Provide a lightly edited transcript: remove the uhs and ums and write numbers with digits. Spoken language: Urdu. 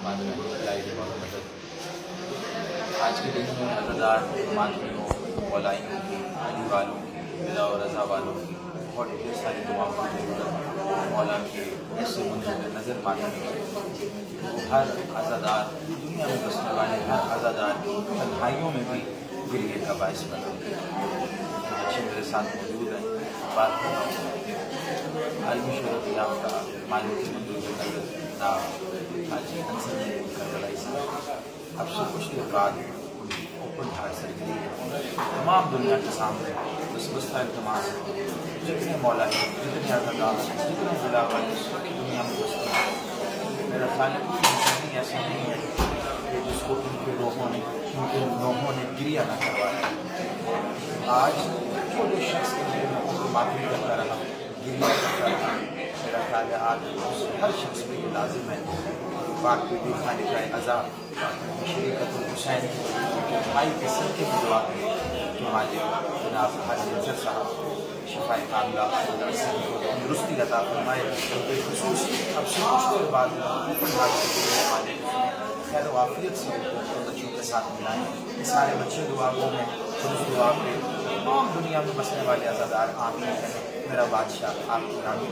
آج کے دن میں عزادار ماتمیوں مولائیوں کی علی والوں کی رضا و رضا والوں کی بہت ڈھیر ساری دعاؤں کی ضرورت مولا کے ایسے منظر نظر ماتمی ہر عزادار دنیا میں بسنے والے ہر عزادار کی تنہائیوں میں بھی گریے کا باعث بنا. بچے میرے ساتھ موجود ہیں, بات کر رہا ہوں عالمی شہرت یافتہ مالک کی منظور نظر حاجی انصر کربلائی صاحب. اب سے کچھ دیر بعد اوپن ہارٹ سرجری تمام دنیا کے سامنے بس بستہ التماس ہے. جتنے مولا ہیں, جتنے عزادار ہیں, جتنے بلاول ساری دنیا میں بستے ہیں. میرا خالق کی انسانی ایسا نہیں ہے کہ جس کو ان کے لوگوں نے گریہ نہ کروایا. آج چھوٹے شخص کے لیے میں معافی کرتا رہا, گریہ کرتا رہا. میرا خیال ہے آج ہر شخص پہ یہ لازم ہے پاک بیٹی خالقہ عزا شریعت الحسین کی بھائی کے سر کے بھی دعا کریں کہ مالک جناب حاجی انصر صاحب شفاء کاملہ تندرستی عطا فرمائے. بالخصوص اب سے کچھ دیر بعد اوپن ہارٹ سرجری مالک خیر و عافیت سے بچوں کے ساتھ ملائیں. یہ سارے بچے دعا گو ہیں, درست دعا پہ تمام دنیا میں بسنے والے عزادار آمین کہیں. میرا بادشاہ آپ کی رانی